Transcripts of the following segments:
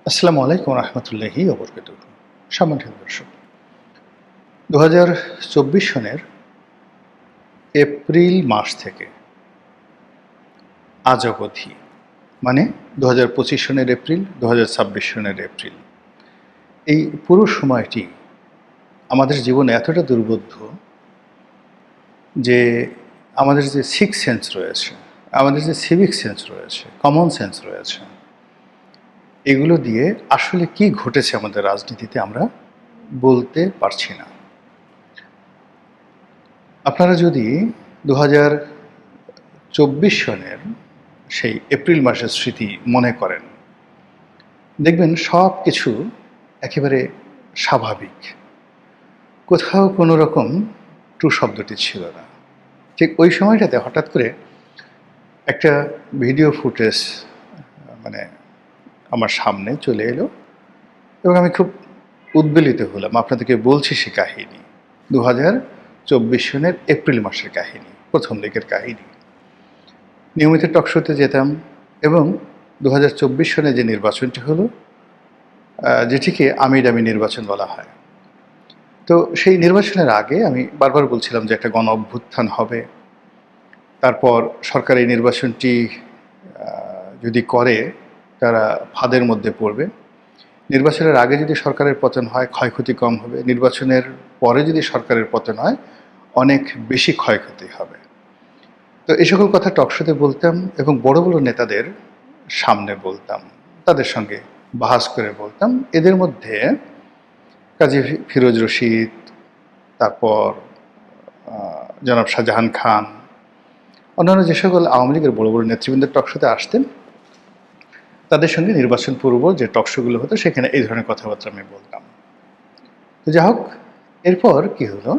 আসসালামু আলাইকুম রহমতুল্লাহি ওবরকাতুহ। সম্মানিত দর্শক, 2024 সনের এপ্রিল মাস থেকে আজ অবধি, মানে 2025 সনের এপ্রিল, 2026 সনের এপ্রিল, এই পুরো সময়টি আমাদের জীবনে এতটা দুর্বোধ্য যে আমাদের যে সিক্স সেন্স রয়েছে, আমাদের যে সিভিক সেন্স রয়েছে, কমন সেন্স রয়েছে, এগুলো দিয়ে আসলে কি ঘটেছে আমাদের রাজনীতিতে আমরা বলতে পারছি না। আপনারা যদি 2024 সনের সেই এপ্রিল মাসের স্মৃতি মনে করেন, দেখবেন সব কিছু একেবারে স্বাভাবিক, কোথাও কোনো রকম টু শব্দটি ছিল না। ঠিক ওই সময়টাতে হঠাৎ করে একটা ভিডিও ফুটেজ মানে আমার সামনে চলে এলো এবং আমি খুব উদ্বেলিত হলাম। আপনাদেরকে বলছি সে কাহিনী, 2024 সনের এপ্রিল মাসের কাহিনী, প্রথম দিকের কাহিনী। নিয়মিত টকশোতে যেতাম এবং 2024 সনে যে নির্বাচনটি হলো, যেটিকে আমির আমি নির্বাচন বলা হয়, তো সেই নির্বাচনের আগে আমি বারবার বলছিলাম যে একটা গণ অভ্যুত্থান হবে, তারপর সরকার এই নির্বাচনটি যদি করে তারা ফাঁদের মধ্যে পড়বে। নির্বাচনের আগে যদি সরকারের পতন হয় ক্ষয়ক্ষতি কম হবে, নির্বাচনের পরে যদি সরকারের পতন হয় অনেক বেশি ক্ষয়ক্ষতি হবে। তো এই সকল কথা টকশোতে বলতাম এবং বড় বড় নেতাদের সামনে বলতাম, তাদের সঙ্গে বাহাস করে বলতাম। এদের মধ্যে কাজী ফিরোজ রশিদ, তারপর জনাব শাহজাহান খান, অন্যান্য যে সকল আওয়ামী লীগের বড় বড় নেতৃবৃন্দের টকশোতে আসতেন, তাদের সঙ্গে নির্বাচন পূর্ব যে টকশোগুলো হতো সেখানে এই ধরনের কথাবার্তা আমি বলতাম। তো যা হোক, এরপর কি হলো,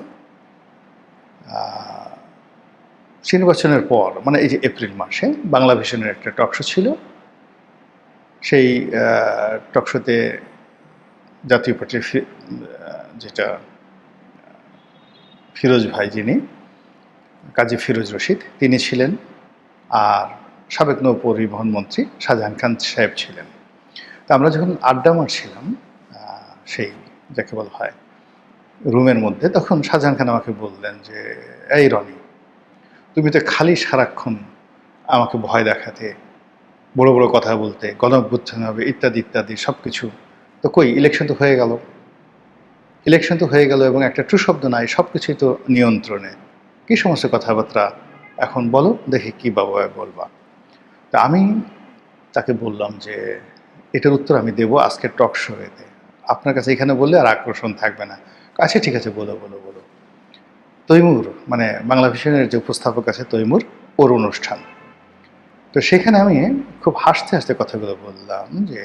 নির্বাচনের পর মানে এই যে এপ্রিল মাসে বাংলা ভিশনের একটা টকশো ছিল। সেই টকশোতে জাতীয় পার্টির যেটা ফিরোজ ভাই, যিনি কাজী ফিরোজ রশিদ, তিনি ছিলেন, আর সাবেক নৌ পরিবহন মন্ত্রী শাহজাহান খান সাহেব ছিলেন। তো আমরা যখন আড্ডা মারছিলাম সেই যাকে বলা হয় রুমের মধ্যে, তখন শাহজাহান খান আমাকে বললেন যে, এই রনি, তুমি তো খালি সারাক্ষণ আমাকে ভয় দেখাতে, বড় বড় কথা বলতে, গণ অভ্যুত্থান হবে ইত্যাদি ইত্যাদি সব কিছু, তো কই ইলেকশন তো হয়ে গেল, ইলেকশন তো হয়ে গেল এবং একটা ট্রু শব্দ নাই, সব কিছুই তো নিয়ন্ত্রণে, কী সমস্ত কথাবার্তা এখন বলো দেখি কী বাবা বলবা। তা আমি তাকে বললাম যে এটার উত্তর আমি দেবো আজকের টক শোতে, আপনার কাছে এখানে বললে আর আকর্ষণ থাকবে না। আচ্ছা ঠিক আছে, বলো বলো বলো। তৈমুর, মানে বাংলা ভিশনের যে উপস্থাপক আছে তৈমুর, ওর অনুষ্ঠান। তো সেখানে আমি খুব হাসতে হাসতে কথাগুলো বললাম যে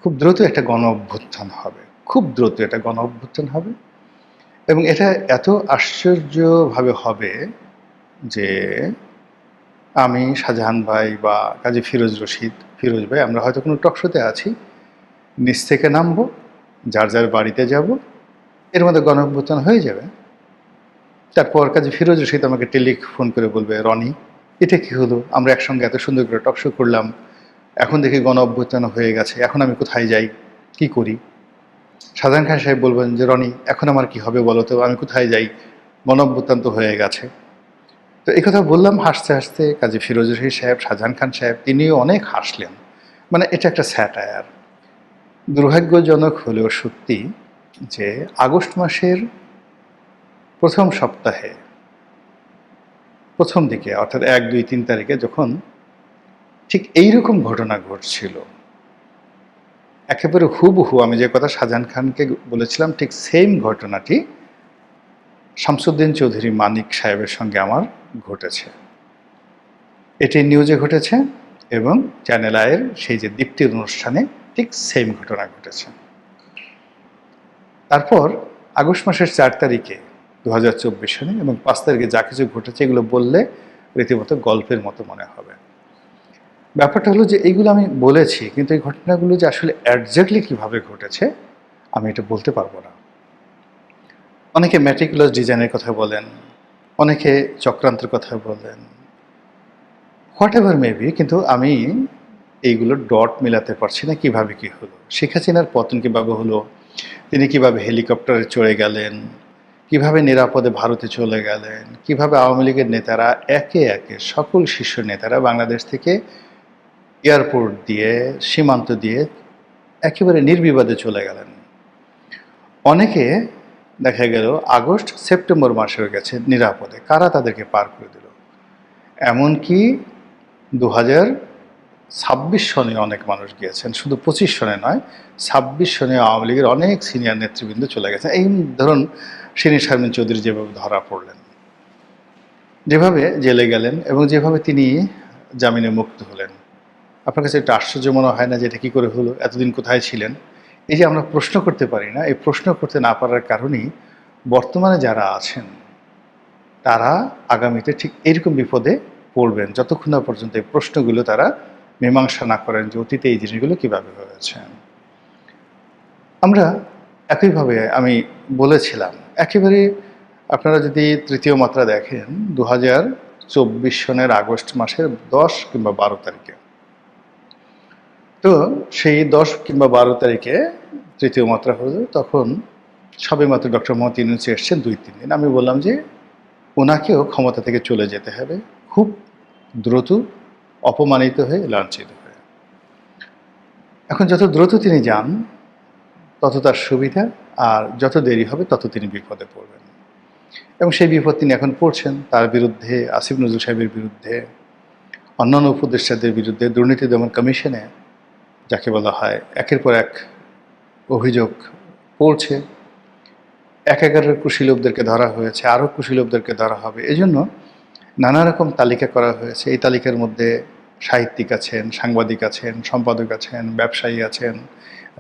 খুব দ্রুত একটা গণ অভ্যুত্থান হবে, খুব দ্রুত একটা গণ অভ্যুত্থান হবে, এবং এটা এত আশ্চর্যভাবে হবে যে আমি, শাহজাহান ভাই বা কাজী ফিরোজ রশিদ, ফিরোজ ভাই, আমরা হয়তো কোনো টকশোতে আছি, নিচ থেকে নামবো, যার যার বাড়িতে যাব, এর মধ্যে গণ অভ্যুত্থান হয়ে যাবে। তারপর কাজী ফিরোজ রশিদ আমাকে টেলিফোন করে বলবে, রনি এটা কি হলো, আমরা একসঙ্গে এত সুন্দর করে টকশো করলাম, এখন দেখি গণ অভ্যুত্থান হয়ে গেছে, এখন আমি কোথায় যাই, কি করি? শাহজাহান খান সাহেব বলবেন যে, রনি এখন আমার কি হবে বলো তো, আমি কোথায় যাই, গণ অভ্যুত্থান তো হয়ে গেছে। তো এই কথা বললাম হাসতে হাসতে। কাজী ফিরোজ রশিদ সাহেব, শাহজাহান খান সাহেব, তিনিও অনেক হাসলেন। মানে এটা একটা স্যাটায়ার। দুর্ভাগ্যজনক হলেও সত্যি যে আগস্ট মাসের প্রথম সপ্তাহে, প্রথম দিকে, অর্থাৎ 1, 2, 3 তারিখে যখন ঠিক এইরকম ঘটনা ঘটছিল, একেবারে হুবহু আমি যে কথা শাহজাহান খানকে বলেছিলাম ঠিক সেম ঘটনাটি শামসুদ্দিন চৌধুরী মানিক সাহেবের সঙ্গে আমার ঘটেছে। এটি নিউজে ঘটেছে এবং চ্যানেল আইয়ের সেই যে দীপ্তির অনুষ্ঠানে ঠিক সেম ঘটনা ঘটেছে। তারপর আগস্ট মাসের 4 তারিখে 2024 সনে এবং 5 তারিখে যা কিছু ঘটেছে এগুলো বললে রীতিমতো গল্পের মতো মনে হবে। ব্যাপারটা হলো যে এইগুলো আমি বলেছি, কিন্তু এই ঘটনাগুলো যে আসলে অ্যাডজাক্টলি কীভাবে ঘটেছে আমি এটা বলতে পারবো না। অনেকে ম্যাটিকুলাস ডিজাইনের কথা বলেন, অনেকে চক্রান্তের কথা বলেন, হোয়াট এভার মেবি, কিন্তু আমি এইগুলো ডট মেলাতে পারছি না কিভাবে কি হলো। শেখ হাসিনার পতন কিভাবে হলো, তিনি কিভাবে হেলিকপ্টারে চড়ে গেলেন, কিভাবে নিরাপদে ভারতে চলে গেলেন, কিভাবে আওয়ামী লীগের নেতারা একে একে সকল শীর্ষ নেতারা বাংলাদেশ থেকে এয়ারপোর্ট দিয়ে সীমান্ত দিয়ে একেবারে নির্বিবাদে চলে গেলেন। অনেকে দেখা গেল আগস্ট সেপ্টেম্বর মাসেও গেছে নিরাপদে, কারা তাদেরকে পার করে দিল। এমনকি 2026 সনে অনেক মানুষ গিয়েছেন, শুধু 25 সনে নয়, 26 সনে আওয়ামী লীগের অনেক সিনিয়র নেতৃবৃন্দ চলে গেছেন। এই ধরুন শিরীন শারমিন চৌধুরী যেভাবে ধরা পড়লেন, যেভাবে জেলে গেলেন এবং যেভাবে তিনি জামিনে মুক্ত হলেন, আপনার কাছে একটা আশ্চর্য মনে হয় না যে এটা কী করে হলো, এতদিন কোথায় ছিলেন? এই যে আমরা প্রশ্ন করতে পারি না, এই প্রশ্ন করতে না পারার কারণেই বর্তমানে যারা আছেন তারা আগামীতে ঠিক এরকম বিপদে পড়বেন, যতক্ষণ না পর্যন্ত এই প্রশ্নগুলো তারা মীমাংসা না করেন যে অতীতে এই জিনিসগুলো কীভাবে হয়েছে। আমরা একইভাবে আমি বলেছিলাম, একেবারে আপনারা যদি তৃতীয় মাত্রা দেখেন 2024 সনের আগস্ট মাসের 10 কিংবা 12 তারিখে, তো সেই 10 কিংবা 12 তারিখে তৃতীয় মাত্রা হলো, তখন সবে মাত্র ডক্টর মোহাম্মদ ইউনূস এসছেন 2-3 দিন। আমি বললাম যে ওনাকেও ক্ষমতা থেকে চলে যেতে হবে খুব দ্রুত, অপমানিত হয়ে, লাঞ্ছিত হয়ে। এখন যত দ্রুত তিনি যান তত তার সুবিধা, আর যত দেরি হবে তত তিনি বিপদে পড়বেন। এবং সেই বিপদ তিনি এখন পড়ছেন। তার বিরুদ্ধে, আসিফ নজরুল সাহেবের বিরুদ্ধে, অন্যান্য উপদেষ্টাদের বিরুদ্ধে দুর্নীতি দমন কমিশনে যাকে বলা হয় একের পর এক অভিযোগ পড়ছে। একাগারের কুশীলবদেরকে ধরা হয়েছে, আরও কুশীলবদেরকে ধরা হবে। এজন্য নানা রকম তালিকা করা হয়েছে। এই তালিকার মধ্যে সাহিত্যিক আছেন, সাংবাদিক আছেন, সম্পাদক আছেন, ব্যবসায়ী আছেন,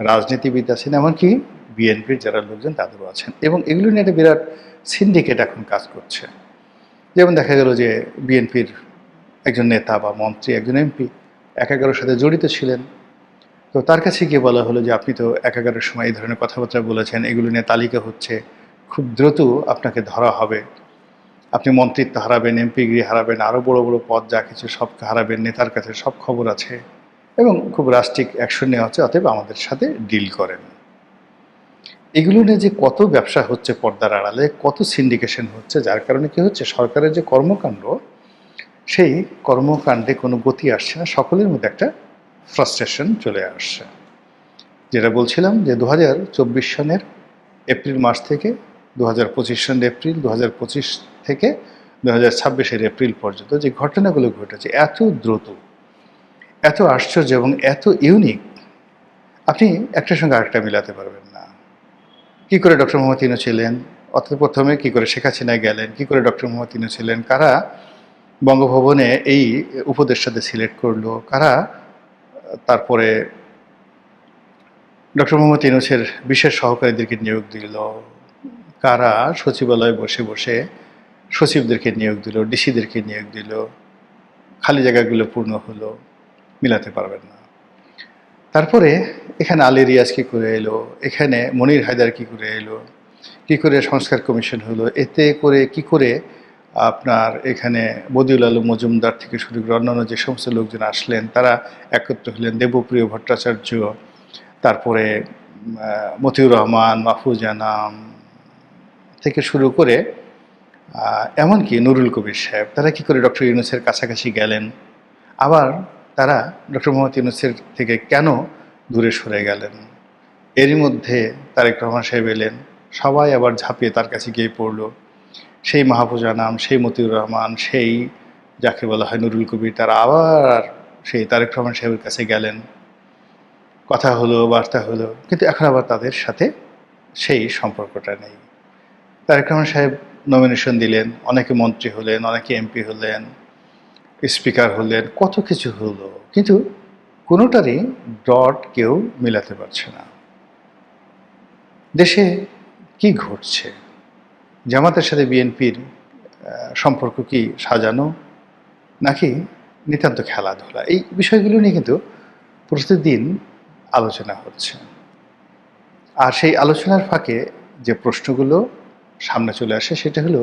রাজনীতিবিদ আছেন, এমনকি বিএনপির যারা লোকজন তাদেরও আছেন। এবং এগুলো নিয়ে একটা বিরাট সিন্ডিকেট এখন কাজ করছে। যেমন দেখা গেল যে বিএনপির একজন নেতা বা মন্ত্রী, একজন এমপি একাগারের সাথে জড়িত ছিলেন। তো তার কাছে গিয়ে বলা হলো যে আপনি তো একাগারের সময় এই ধরনের কথাবার্তা বলেছেন, এগুলো নিয়ে তালিকা হচ্ছে, খুব দ্রুত আপনাকে ধরা হবে, আপনি মন্ত্রিত্ব হারাবেন, এমপিগিরি হারাবেন, আরও বড় বড় পদ যা কিছু সব হারাবেন, নেতার কাছে সব খবর আছে এবং খুব রাষ্ট্রিক অ্যাকশন নেওয়া হচ্ছে, অতএব আমাদের সাথে ডিল করেন। এগুলো নিয়ে যে কত ব্যবসা হচ্ছে পর্দার আড়ালে, কত সিন্ডিকেশন হচ্ছে, যার কারণে কি হচ্ছে, সরকারের যে কর্মকাণ্ড, সেই কর্মকাণ্ডে কোনো গতি আসছে না, সকলের মধ্যে একটা ফ্রাস্ট্রেশন চলে আসছে। যেটা বলছিলাম যে 2024 সনের এপ্রিল মাস থেকে 2025 সনের এপ্রিল, 2025 থেকে 2026 এপ্রিল পর্যন্ত যে ঘটনাগুলো ঘটেছে এত দ্রুত, এত আশ্চর্য এবং এত ইউনিক, আপনি একটার সঙ্গে আরেকটা মিলাতে পারবেন না। কী করে ডক্টর মোহাম্মদ ইউনূস ছিলেন, অর্থাৎ প্রথমে কী করে শেখ হাসিনা গেলেন, কী করে ডক্টর মোহাম্মদ ইউনূস ছিলেন, কারা বঙ্গভবনে এই উপদেষ্টাদের সিলেক্ট করলো, কারা তারপরে ডক্টর মোহাম্মদ ইউনূসের বিশেষ সহকারীদেরকে নিয়োগ দিল, কারা সচিবালয়ে বসে বসে সচিবদেরকে নিয়োগ দিল, ডিসিদেরকে নিয়োগ দিল, খালি জায়গাগুলো পূর্ণ হলো, মিলাতে পারবেন না। তারপরে এখানে আলী রিয়াজ কী করে এলো, এখানে মনির হায়দার কী করে এলো, কী করে সংস্কার কমিশন হলো, এতে করে কি করে আপনার এখানে বদিউল আলম মজুমদার থেকে শুরু করে অন্যান্য যে সমস্ত লোকজন আসলেন তারা একত্র হলেন, দেবপ্রিয় ভট্টাচার্য, তারপরে মতিউর রহমান, মাহফুজ আনাম থেকে শুরু করে এমনকি নুরুল কবির সাহেব, তারা কী করে ডক্টর ইউনূসের কাছাকাছি গেলেন, আবার তারা ডক্টর মোহাম্মদ ইউনূসের থেকে কেন দূরে সরে গেলেন। এরই মধ্যে তারেক রহমান সাহেব এলেন, সবাই আবার ঝাঁপিয়ে তার কাছে গিয়ে পড়ল। সেই মাহফুজ আনাম, সেই মতিউর রহমান, সেই যাকে বলা হয় নুরুল কবির, তারা আবার সেই তারেক রহমান সাহেবের কাছে গেলেন, কথা হলো, বার্তা হলো, কিন্তু এখন আবার তাদের সাথে সেই সম্পর্কটা নেই। তারেক রহমান সাহেব নমিনেশন দিলেন, অনেকে মন্ত্রী হলেন, অনেকে এমপি হলেন, স্পিকার হলেন, কত কিছু হলো, কিন্তু কোনোটারই ডট কেউ মিলাতে পারছে না। দেশে কি ঘটছে, জামাতের সাথে বিএনপির সম্পর্ক কি সাজানো নাকি নিতান্ত খেলাধুলা, এই বিষয়গুলো নিয়ে কিন্তু প্রতিদিন আলোচনা হচ্ছে। আর সেই আলোচনার ফাঁকে যে প্রশ্নগুলো সামনে চলে আসে সেটা হলো